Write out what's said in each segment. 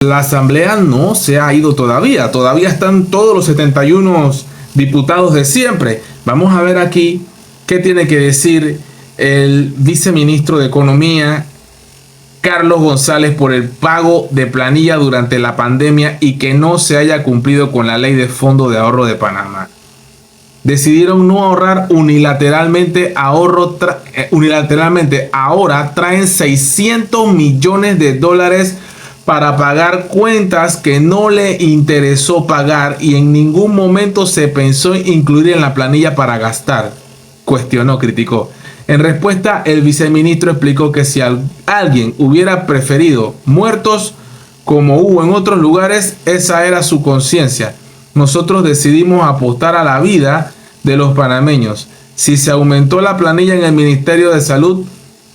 La asamblea no se ha ido todavía. Todavía están todos los 71 diputados de siempre. Vamos a ver aquí qué tiene que decir el viceministro de Economía, Carlos González, por el pago de planilla durante la pandemia y que no se haya cumplido con la ley de Fondo de Ahorro de Panamá. Decidieron no ahorrar unilateralmente. Ahora traen $600 millones para pagar cuentas que no le interesó pagar y en ningún momento se pensó incluir en la planilla para gastar. Cuestionó, criticó. En respuesta, el viceministro explicó que si alguien hubiera preferido muertos como hubo en otros lugares, esa era su conciencia. Nosotros decidimos apostar a la vida de los panameños. Si se aumentó la planilla en el Ministerio de Salud,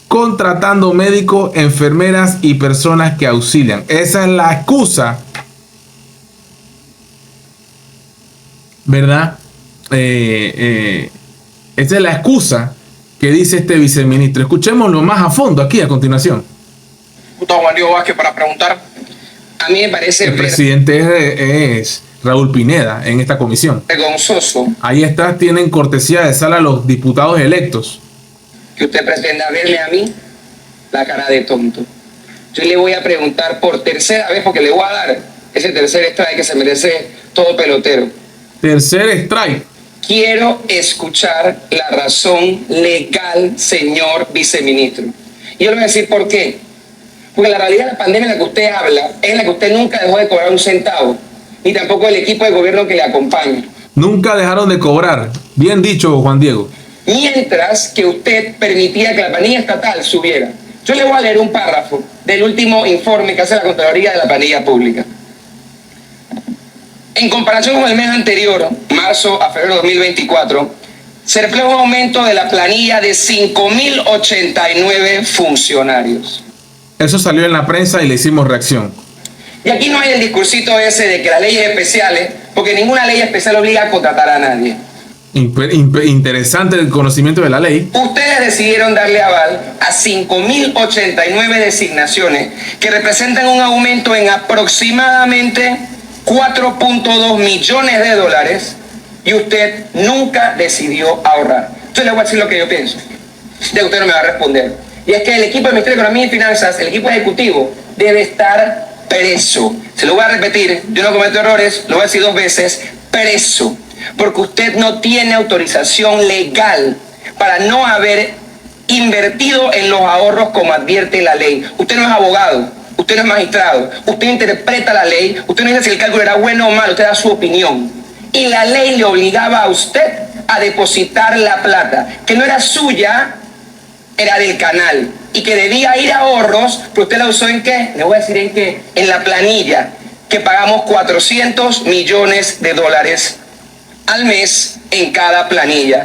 contratando médicos, enfermeras y personas que auxilian. Esa es la excusa, ¿verdad? Esa es la excusa que dice este viceministro. Escuchémoslo más a fondo aquí a continuación. Diputado Juan Diego Vázquez, para preguntar, a mí me parece... El presidente es Raúl Pineda en esta comisión. Vergonzoso. Ahí está, tienen cortesía de sala los diputados electos. Que usted pretenda verle a mí la cara de tonto. Yo le voy a preguntar por tercera vez, porque le voy a dar ese tercer strike que se merece todo pelotero. Tercer strike. Quiero escuchar la razón legal, señor viceministro. Y yo le voy a decir por qué. Porque la realidad de la pandemia en la que usted habla es la que usted nunca dejó de cobrar un centavo, ni tampoco el equipo de gobierno que le acompaña. Nunca dejaron de cobrar. Bien dicho, Juan Diego. Mientras que usted permitía que la planilla estatal subiera. Yo le voy a leer un párrafo del último informe que hace la Contraloría de la Planilla Pública. En comparación con el mes anterior, marzo a febrero de 2024, se refleja un aumento de la planilla de 5.089 funcionarios. Eso salió en la prensa y le hicimos reacción. Y aquí no hay el discursito ese de que las leyes especiales, porque ninguna ley especial obliga a contratar a nadie. Interesante el conocimiento de la ley. Ustedes decidieron darle aval a 5.089 designaciones que representan un aumento en aproximadamente $4.2 millones y usted nunca decidió ahorrar. Entonces le voy a decir lo que yo pienso. De usted no me va a responder. Y es que el equipo del Ministerio de Economía y Finanzas, el equipo ejecutivo, debe estar preso. Se lo voy a repetir, yo no cometo errores, lo voy a decir 2 veces, preso. Porque usted no tiene autorización legal para no haber invertido en los ahorros como advierte la ley. Usted no es abogado, usted no es magistrado, usted interpreta la ley, usted no dice si el cálculo era bueno o malo, usted da su opinión. Y la ley le obligaba a usted a depositar la plata, que no era suya, era del canal, y que debía ir a ahorros, pero usted la usó ¿en qué? Le voy a decir en qué, en la planilla, que pagamos $400 millones al mes en cada planilla.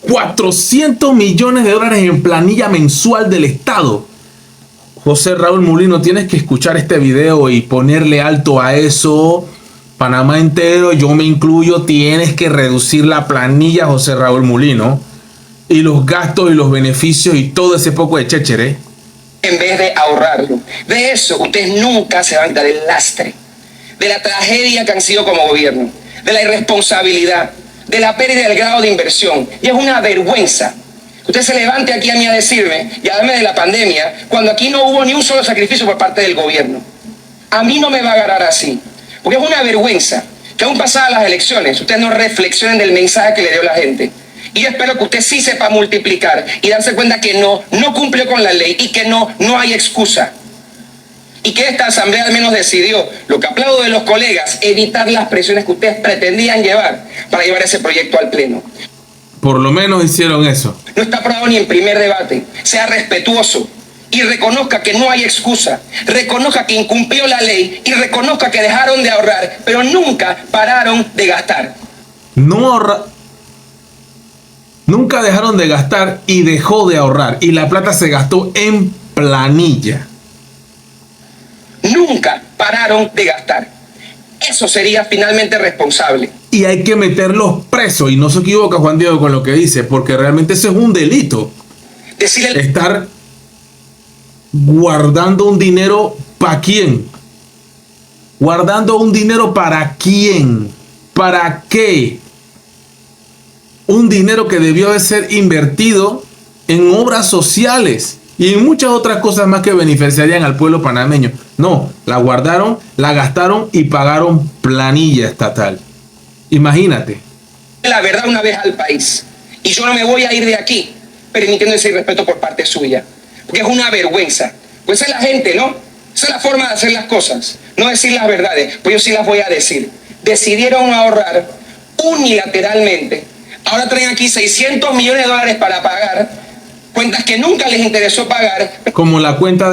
400 millones de dólares en planilla mensual del Estado. José Raúl Mulino, tienes que escuchar este video y ponerle alto a eso. Panamá entero, yo me incluyo, tienes que reducir la planilla, José Raúl Mulino, y los gastos y los beneficios y todo ese poco de chéchere. En vez de ahorrarlo. De eso, ustedes nunca se van a quitar el lastre de la tragedia que han sido como gobierno, de la irresponsabilidad, de la pérdida del grado de inversión. Y es una vergüenza que usted se levante aquí a mí a decirme y a darme de la pandemia cuando aquí no hubo ni un solo sacrificio por parte del gobierno. A mí no me va a agarrar así, porque es una vergüenza que aún pasadas las elecciones ustedes no reflexionen del mensaje que le dio la gente. Y yo espero que usted sí sepa multiplicar y darse cuenta que no cumplió con la ley y que no hay excusa. Y que esta asamblea al menos decidió, lo que aplaudo de los colegas, evitar las presiones que ustedes pretendían llevar para llevar ese proyecto al pleno. Por lo menos hicieron eso. No está aprobado ni en primer debate. Sea respetuoso y reconozca que no hay excusa. Reconozca que incumplió la ley y reconozca que dejaron de ahorrar, pero nunca pararon de gastar. Nunca dejaron de gastar y dejó de ahorrar. Y la plata se gastó en planilla. Nunca pararon de gastar. Eso sería finalmente responsable. Y hay que meterlos presos. Y no se equivoca Juan Diego con lo que dice, porque realmente eso es un delito. Decirle... Estar guardando un dinero ¿Para quién? Guardando un dinero ¿para quién? ¿Para qué? Un dinero que debió de ser invertido en obras sociales y en muchas otras cosas más que beneficiarían al pueblo panameño. No, la guardaron, la gastaron y pagaron planilla estatal. Imagínate. La verdad una vez al país. Y yo no me voy a ir de aquí permitiendo ese irrespeto por parte suya. Porque es una vergüenza. Pues es la gente, ¿no? Esa es la forma de hacer las cosas. No decir las verdades. Pues yo sí las voy a decir. Decidieron ahorrar unilateralmente. Ahora traen aquí 600 millones de dólares para pagar cuentas que nunca les interesó pagar. Como la cuenta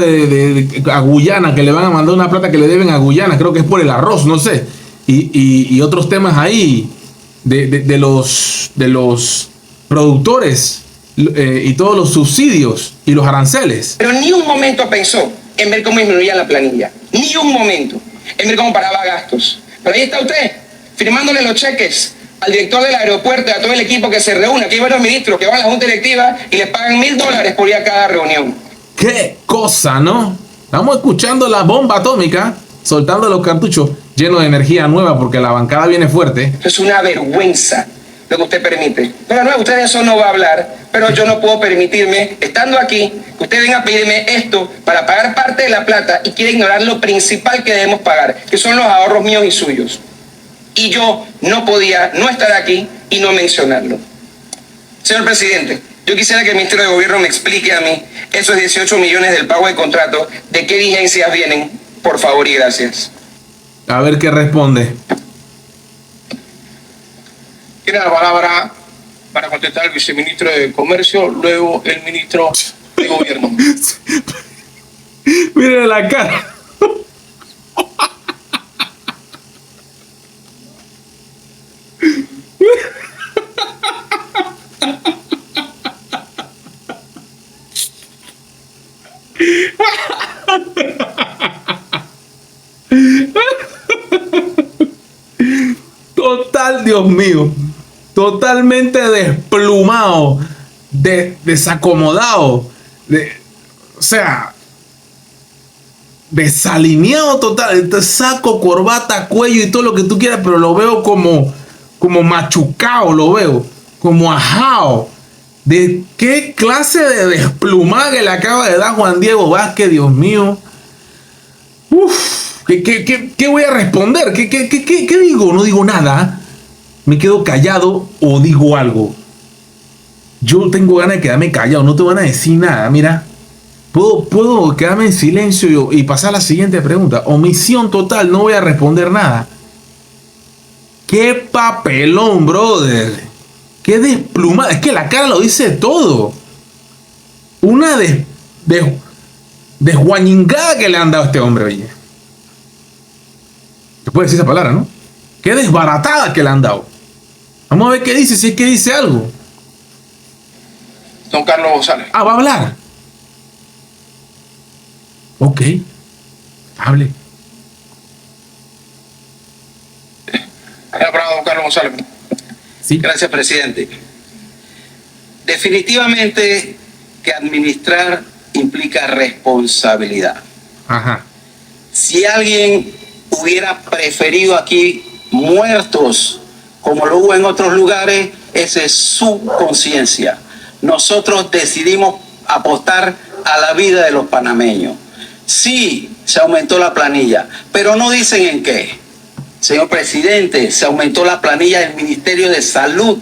a Guyana, que le van a mandar una plata que le deben a Guyana, creo que es por el arroz, no sé. Y otros temas ahí de los productores y todos los subsidios y los aranceles. Pero ni un momento pensó en ver cómo disminuía la planilla. Ni un momento en ver cómo paraba gastos. Pero ahí está usted, firmándole los cheques al director del aeropuerto y a todo el equipo que se reúne. Aquí hay varios ministros que van a la junta directiva y les pagan $1,000 por ir a cada reunión. ¡Qué cosa!, ¿no? Estamos escuchando la bomba atómica, soltando los cartuchos llenos de energía nueva porque la bancada viene fuerte. Es una vergüenza lo que usted permite. Pero no, usted de eso no va a hablar, pero yo no puedo permitirme, estando aquí, que usted venga a pedirme esto para pagar parte de la plata y quiere ignorar lo principal que debemos pagar, que son los ahorros míos y suyos. Y yo no podía no estar aquí y no mencionarlo. Señor presidente, yo quisiera que el ministro de Gobierno me explique a mí esos 18 millones del pago de contrato, de qué vigencias vienen, por favor y gracias. A ver qué responde. Tiene la palabra para contestar el viceministro de Comercio, luego el ministro de Gobierno. Miren la cara. Total, Dios mío, totalmente desplumado, desacomodado, o sea, desalineado total, saco, corbata, cuello y todo lo que tú quieras, pero lo veo como machucado, lo veo como ajao. ¿De qué clase de desplumaje le acaba de dar Juan Diego Vázquez, Dios mío? Uf, ¿qué voy a responder? ¿Qué digo? No digo nada. ¿Me quedo callado o digo algo? Yo tengo ganas de quedarme callado, no te van a decir nada. Mira, puedo quedarme en silencio y pasar a la siguiente pregunta. Omisión total, no voy a responder nada. ¡Qué papelón, brother! ¡Qué desplumada! Es que la cara lo dice todo. Una desguañingada que le han dado a este hombre, oye. Se puede decir esa palabra, ¿no? ¡Qué desbaratada que le han dado! Vamos a ver qué dice, si es que dice algo. Don Carlos González. Ah, va a hablar. Ok. Hable. La palabra don Carlos González. Sí. Gracias, presidente. Definitivamente que administrar implica responsabilidad. Ajá. Si alguien hubiera preferido aquí muertos como lo hubo en otros lugares, esa es su conciencia. Nosotros decidimos apostar a la vida de los panameños. Sí, se aumentó la planilla, pero no dicen en qué. Señor presidente, se aumentó la planilla del Ministerio de Salud,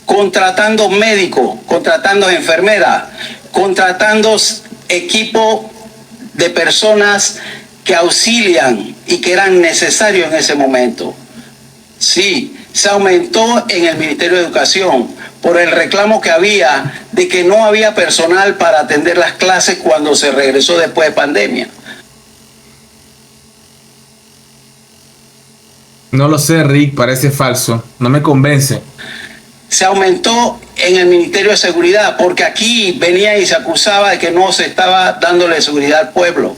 contratando médicos, contratando enfermeras, contratando equipo de personas que auxilian y que eran necesarios en ese momento. Sí, se aumentó en el Ministerio de Educación por el reclamo que había de que no había personal para atender las clases cuando se regresó después de pandemia. No lo sé, Rick, parece falso. No me convence. Se aumentó en el Ministerio de Seguridad porque aquí venía y se acusaba de que no se estaba dándole seguridad al pueblo.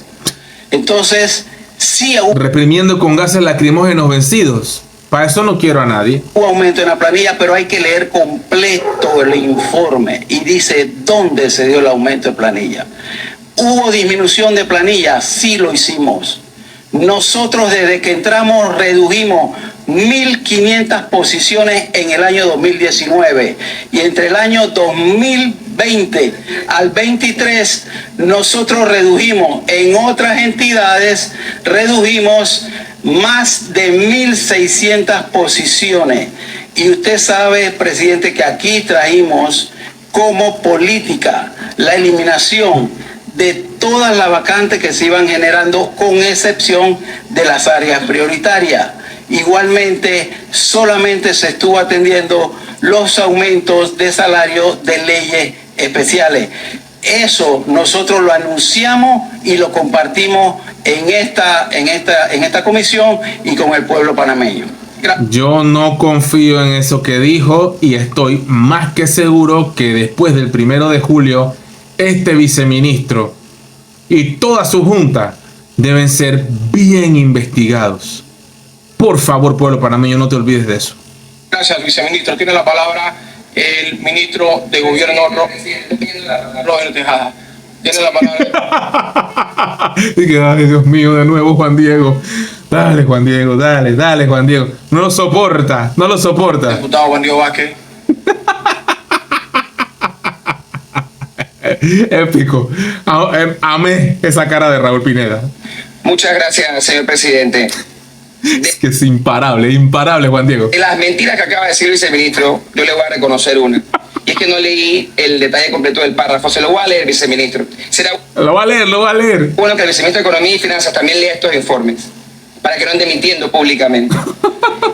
Entonces, sí reprimiendo con gases lacrimógenos vencidos. Para eso no quiero a nadie. hubo aumento en la planilla, pero hay que leer completo el informe y dice dónde se dio el aumento de planilla. ¿Hubo disminución de planillas? Sí lo hicimos. Nosotros desde que entramos redujimos 1.500 posiciones en el año 2019 y entre el año 2020 al 23 nosotros redujimos en otras entidades, redujimos más de 1.600 posiciones. Y usted sabe, presidente, que aquí traímos como política la eliminación de todas las vacantes que se iban generando, con excepción de las áreas prioritarias. Igualmente, solamente se estuvo atendiendo los aumentos de salario de leyes especiales. Eso nosotros lo anunciamos y lo compartimos en esta comisión y con el pueblo panameño. Yo no confío en eso que dijo y estoy más que seguro que después del 1 de julio este viceministro y toda su junta deben ser bien investigados. Por favor, pueblo panameño, no te olvides de eso. Gracias, viceministro. Tiene la palabra el ministro de Gobierno, Roger Tejada. Tiene la palabra. Dije, ay, Dios mío, de nuevo Juan Diego. Dale, Juan Diego, dale, Juan Diego. No lo soporta. Diputado Juan Diego Vázquez. Épico. Amé esa cara de Raúl Pineda. Muchas gracias, señor presidente. Es que es imparable, Juan Diego. De las mentiras que acaba de decir el viceministro, yo le voy a reconocer una. Y es que no leí el detalle completo del párrafo. Se lo voy a leer, viceministro. Será Lo va a leer. bueno que el viceministro de Economía y Finanzas también lea estos informes, para que no ande mintiendo públicamente.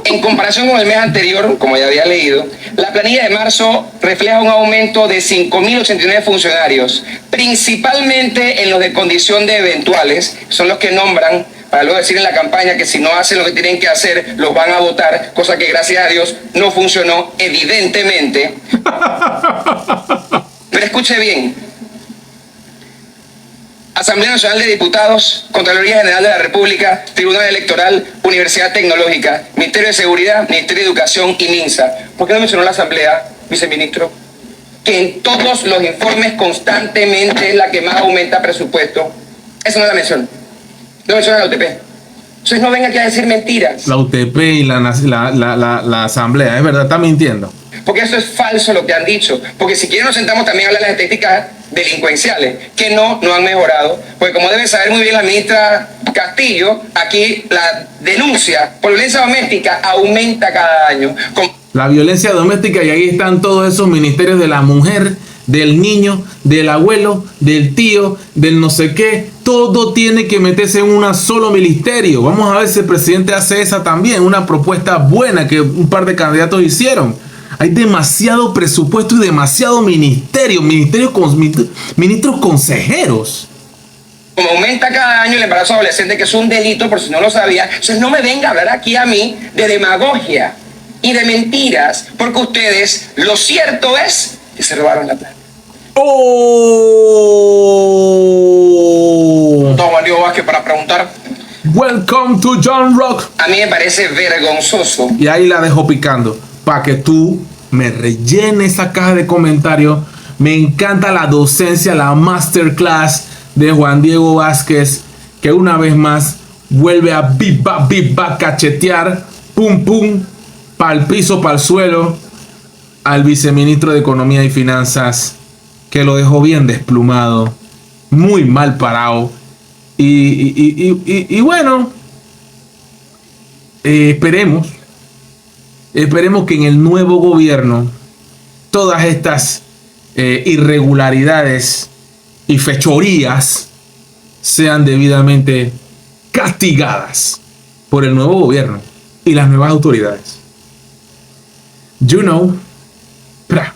En comparación con el mes anterior, como ya había leído, la planilla de marzo refleja un aumento de 5.089 funcionarios, principalmente en los de condición de eventuales, son los que nombran, para luego decir en la campaña que si no hacen lo que tienen que hacer, los van a votar, cosa que gracias a Dios no funcionó, evidentemente. Pero escuche bien. Asamblea Nacional de Diputados, Contraloría General de la República, Tribunal Electoral, Universidad Tecnológica, Ministerio de Seguridad, Ministerio de Educación y MINSA. ¿Por qué no mencionó la Asamblea, viceministro? Que en todos los informes constantemente es la que más aumenta presupuesto. Eso no la menciona. No menciona la UTP. Entonces no venga aquí a decir mentiras. La UTP y la Asamblea, es verdad, está mintiendo. Porque eso es falso lo que han dicho. Porque si quieren nos sentamos también a hablar de las estadísticas delincuenciales, que no han mejorado. Porque como debe saber muy bien la ministra Castillo, aquí la denuncia por violencia doméstica aumenta cada año. La violencia doméstica, y ahí están todos esos ministerios de la mujer, del niño, del abuelo, del tío, del no sé qué. Todo tiene que meterse en un solo ministerio. Vamos a ver si el presidente hace esa también, una propuesta buena que un par de candidatos hicieron. Hay demasiado presupuesto y demasiado ministerio, ministros consejeros. Como aumenta cada año el embarazo adolescente, que es un delito, por si no lo sabía, entonces no me venga a hablar aquí a mí de demagogia y de mentiras, porque ustedes, lo cierto es que se robaron la plata. ¡Oh! Don Juan Diego Vázquez para preguntar. Welcome to John Rock. A mí me parece vergonzoso. Y ahí la dejo picando para que tú me rellenes esa caja de comentarios. Me encanta la docencia, la masterclass de Juan Diego Vázquez, que una vez más vuelve a bip bap, cachetear, pum pum, pa'l piso, pa'l suelo, al viceministro de Economía y Finanzas, que lo dejó bien desplumado, muy mal parado. Y bueno, esperemos que en el nuevo gobierno todas estas irregularidades y fechorías sean debidamente castigadas por el nuevo gobierno y las nuevas autoridades. You know, pra.